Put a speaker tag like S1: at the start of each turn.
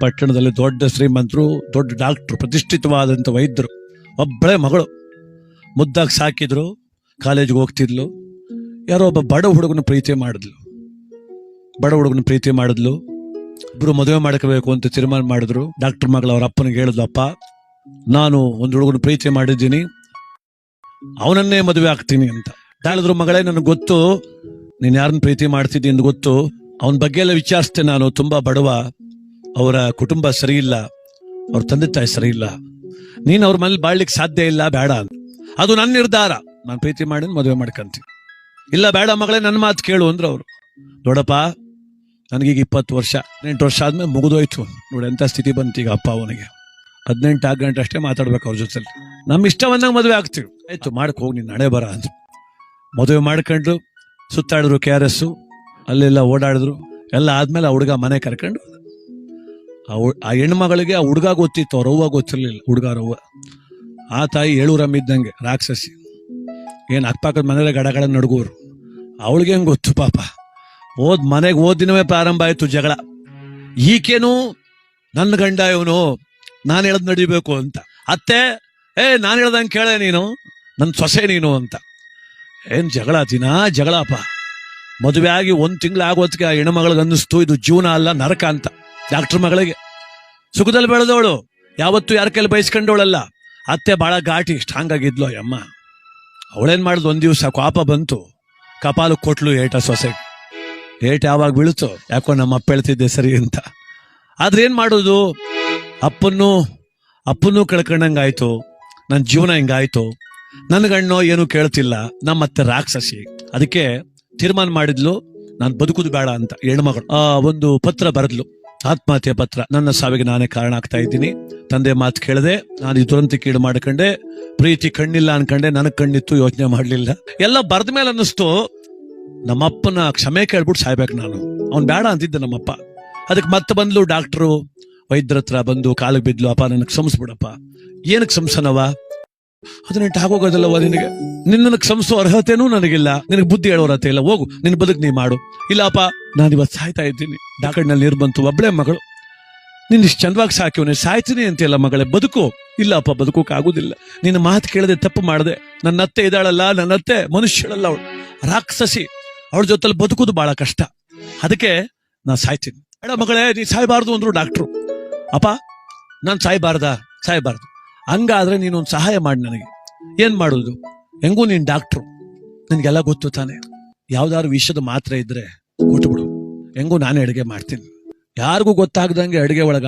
S1: ಪಟ್ಟಣದಲ್ಲಿ ದೊಡ್ಡ ಶ್ರೀಮಂತರು, ದೊಡ್ಡ ಡಾಕ್ಟ್ರು, ಪ್ರತಿಷ್ಠಿತವಾದಂಥ ವೈದ್ಯರು. ಒಬ್ಬಳೇ ಮಗಳು, ಮುದ್ದಾಗಿ ಸಾಕಿದ್ರು, ಕಾಲೇಜ್ಗೆ ಹೋಗ್ತಿದ್ಲು. ಯಾರೋ ಒಬ್ಬ ಬಡ ಹುಡುಗನ ಪ್ರೀತಿ ಮಾಡಿದ್ಲು. ಇಬ್ರು ಮದುವೆ ಮಾಡ್ಕೋಬೇಕು ಅಂತ ತೀರ್ಮಾನ ಮಾಡಿದ್ರು. ಡಾಕ್ಟರ್ ಮಗಳು ಅವ್ರ ಅಪ್ಪನಿಗೆ ಹೇಳಿದ್ಲು, ಅಪ್ಪ ನಾನು ಒಂದು ಹುಡುಗನ ಪ್ರೀತಿ ಮಾಡಿದ್ದೀನಿ, ಅವನನ್ನೇ ಮದುವೆ ಆಗ್ತೀನಿ ಅಂತ ಹೇಳಿದ್ರು. ಮಗಳೇ, ನನಗೆ ಗೊತ್ತು ನೀನು ಯಾರನ್ನ ಪ್ರೀತಿ ಮಾಡ್ತಿದ್ದಿ ಅಂತ ಗೊತ್ತು. ಅವನ ಬಗ್ಗೆ ಎಲ್ಲ ವಿಚಾರಿಸ್ತೆ ನಾನು. ತುಂಬಾ ಬಡವ, ಅವರ ಕುಟುಂಬ ಸರಿ ಇಲ್ಲ, ಅವ್ರ ತಂದೆ ತಾಯಿ ಸರಿ ಇಲ್ಲ, ನೀನು ಅವ್ರ ಮನೇಲಿ ಬಾಳ್ಲಿಕ್ಕೆ ಸಾಧ್ಯ ಇಲ್ಲ, ಬೇಡ ಅಂತ. ಅದು ನನ್ನ ನಿರ್ಧಾರ, ನಾನು ಪ್ರೀತಿ ಮಾಡಿ ಮದುವೆ ಮಾಡ್ಕೊಂತೀನಿ. ಇಲ್ಲ ಬೇಡ ಮಗಳೇ, ನನ್ನ ಮಾತು ಕೇಳು ಅಂದ್ರು ಅವರು. ನೋಡಪ್ಪ, ನನಗೀಗ 20 ವರ್ಷ, 18 ವರ್ಷ ಆದ್ಮೇಲೆ ಮುಗಿದೋಯ್ತು. ನೋಡಿ ಎಂಥ ಸ್ಥಿತಿ ಬಂತು ಈಗ. ಅಪ್ಪ ಅವನಿಗೆ 18 ಗಂಟೆ ಅಷ್ಟೇ ಮಾತಾಡ್ಬೇಕು ಅವ್ರ ಜೊತೆಲಿ. ನಮ್ಮ ಇಷ್ಟ ಬಂದಾಗ ಮದುವೆ ಆಗ್ತೀವಿ. ಆಯ್ತು, ಮಾಡಕ್ ಹೋಗಿ ನೀನು ಹಣೆ ಬರ ಅಂದ್ರು. ಮದುವೆ ಮಾಡ್ಕೊಂಡು ಸುತ್ತಾಡಿದ್ರು, KRS ಅಲ್ಲೆಲ್ಲ ಓಡಾಡಿದ್ರು. ಎಲ್ಲ ಆದ್ಮೇಲೆ ಆ ಹುಡುಗ ಮನೆ ಕರ್ಕೊಂಡು, ಆ ಹೆಣ್ಮಗಳಿಗೆ ಆ ಹುಡುಗ ಗೊತ್ತಿತ್ತು, ಅವ್ರ ಅವ್ವ ಗೊತ್ತಿರ್ಲಿಲ್ಲ. ಹುಡುಗಾರವ್ವ ಆ ತಾಯಿ 7 ರಮ್ಮಿದ್ದಂಗೆ ರಾಕ್ಷಸಿ. ಏನ್ ಅಕ್ಕಪಕ್ಕದ ಮನೇಲೆ ಗಡಗಡ ನಡುಗೋರು. ಅವಳಿಗೆ ಹೆಂಗ್ ಗೊತ್ತು ಪಾಪ. ಮನೆಗೆ ದಿನವೇ ಪ್ರಾರಂಭ ಆಯ್ತು ಜಗಳ. ಈಕೇನು ನನ್ನ ಗಂಡ ಇವನು, ನಾನು ಹೇಳದ್ ನಡಿಬೇಕು ಅಂತ. ಅತ್ತೆ, ನಾನು ಹೇಳ್ದಂಗೆ ಕೇಳೆ ನೀನು, ನನ್ನ ಸೊಸೆ ನೀನು ಅಂತ. ಏನ್ ಜಗಳ, ದಿನಾ ಜಗಳಪ್ಪ. ಮದುವೆ ಆಗಿ 1 ತಿಂಗಳು ಆಗೋದಕ್ಕೆ ಆ ಹೆಣ್ಮಗಳಿಗೆ ಅನ್ನಿಸ್ತು ಇದು ಜೀವನ ಅಲ್ಲ, ನರಕ ಅಂತ. ಡಾಕ್ಟರ್ ಮಗಳಿಗೆ ಸುಖದಲ್ಲಿ ಬೆಳೆದವಳು, ಯಾವತ್ತೂ ಯಾರ ಕೈಲಿ ಬಯಸ್ಕೊಂಡವಳಲ್ಲ. ಅತ್ತೆ ಬಹಳ ಘಾಟಿ, ಸ್ಟ್ರಾಂಗ್ ಆಗಿದ್ಲು ಅಮ್ಮ. ಅವಳೇನ್ ಮಾಡಿದ್ಲು, ಒಂದ್ ದಿವ್ಸ ಕೋಪ ಬಂತು, ಕಪಾಲು ಕೊಟ್ಲು ಏಟ ಸೊಸೆಗೆ. ಏಟ್ ಯಾವಾಗ ಬೀಳ್ತು, ಯಾಕೋ ನಮ್ಮ ಅಪ್ಪ ಹೇಳ್ತಿದ್ದೆ ಸರಿ ಅಂತ. ಆದ್ರೆ ಏನ್ ಮಾಡೋದು, ಅಪ್ಪನ್ನೂ ಕಳ್ಕೊಂಡಂಗಾಯ್ತು, ನನ್ನ ಜೀವನ ಹಿಂಗಾಯ್ತು. ನನ್ನ ಗಣ್ಣೋ ಏನು ಕೇಳ್ತಿಲ್ಲ, ನಮ್ಮತ್ತೆ ರಾಕ್ಷಸಿ. ಅದಕ್ಕೆ ತೀರ್ಮಾನ ಮಾಡಿದ್ಲು, ನಾನು ಬದುಕುದು ಬೇಡ ಅಂತ. ಹೆಣ್ಮಗಳು ಒಂದು ಪತ್ರ ಬರೆದ್ಲು, ಆತ್ಮಹತ್ಯೆ ಪತ್ರ. ನನ್ನ ಸಾವಿಗೆ ನಾನೇ ಕಾರಣ ಆಗ್ತಾ ಇದ್ದೀನಿ, ತಂದೆ ಮಾತು ಕೇಳದೆ ನಾನು ಈ ದುರಂತಕ್ಕೆ ಮಾಡ್ಕೊಂಡೆ, ಪ್ರೀತಿ ಕಣ್ಣಿಲ್ಲ ಅನ್ಕಂಡೆ, ನನಗ್ ಕಣ್ಣಿತ್ತು, ಯೋಚನೆ ಮಾಡ್ಲಿಲ್ಲ. ಎಲ್ಲ ಬರ್ದ ಮೇಲೆ ಅನ್ನಿಸ್ತು, ನಮ್ಮಪ್ಪನ ಕ್ಷಮೆ ಕೇಳ್ಬಿಟ್ಟು ಸಾಯ್ಬೇಕು ನಾನು. ಅವ್ನ್ ಬೇಡ ಅಂತಿದ್ದ ನಮ್ಮಪ್ಪ. ಅದಕ್ಕೆ ಮತ್ತೆ ಬಂದ್ಲು ಡಾಕ್ಟ್ರು, ವೈದ್ಯರ ಹತ್ರ ಬಂದು ಕಾಲಿಗೆ ಬಿದ್ಲು, ಅಪ್ಪ ನನಗೆ ಕ್ಷಮಿಸ್ಬಿಡಪ್ಪ. ಏನಕ್ಕೆ ಕ್ಷಮಿಸನವ, 18 ಆಗೋಗೋದಲ್ಲವ ನಿನಗೆ, ನಿನ್ನನ್ನು ಕ್ಷಮಿಸೋ ಅರ್ಹತೆನೂ ನನಗಿಲ್ಲ, ನಿನಗೆ ಬುದ್ಧಿ ಹೇಳೋ ಅರ್ಹತೆ ಇಲ್ಲ, ಹೋಗು ನಿನ್ ಬದುಕು ನೀ ಮಾಡು. ಇಲ್ಲಪ್ಪ ನಾನು ಇವತ್ತು ಸಾಯ್ತಾ ಇದ್ದೀನಿ, ಡಾಕ್ಟರ್ನಲ್ಲಿ ನೀರು ಬಂತು, ಒಬ್ಳೆ ಮಗಳು, ನಿನ್ನ ಇಷ್ಟು ಚಂದವಾಗಿ ಸಾಕಿವನೇ, ಸಾಯ್ತೀನಿ ಅಂತೆಲ್ಲ ಮಗಳೇ, ಬದುಕು. ಇಲ್ಲಪ್ಪ ಬದುಕೋಕ್ ಆಗುದಿಲ್ಲ, ನಿನ್ನ ಮಾತು ಕೇಳದೆ ತಪ್ಪು ಮಾಡಿದೆ. ನನ್ನ ಅತ್ತೆ ಇದ್ದಾಳಲ್ಲ, ನನ್ನ ಅತ್ತೆ ಮನುಷ್ಯಳಲ್ಲ, ಅವಳು ರಾಕ್ಷಸಿ, ಅವಳ ಜೊತೆಲಿ ಬದುಕುದು ಬಹಳ ಕಷ್ಟ. ಅದಕ್ಕೆ ನಾ ಸಾಯ್ತೀನಿ. ಬೇಡ ಮಗಳೇ, ನೀ ಸಾಯ್ಬಾರ್ದು ಅಂದ್ರು ಡಾಕ್ಟ್ರು. ಅಪ್ಪ ನಾನು ಸಾಯ್ಬಾರ್ದು. ಹಂಗಾದ್ರೆ ನೀನೊಂದು ಸಹಾಯ ಮಾಡಿ ನನಗೆ. ಏನ್ ಮಾಡುದು, ಹೆಂಗೂ ನೀನ್ ಡಾಕ್ಟ್ರು, ನನ್ಗೆಲ್ಲ ಗೊತ್ತು ತಾನೆ. ಯಾವ್ದಾದ್ರು ವಿಷಯದ ಮಾತ್ರೆ ಇದ್ರೆ ಕೊಟ್ಬಿಡು, ಹೆಂಗೂ ನಾನೇ ಅಡುಗೆ ಮಾಡ್ತೀನಿ. ಯಾರಿಗೂ ಗೊತ್ತಾಗ್ದಂಗೆ ಅಡುಗೆ ಒಳಗ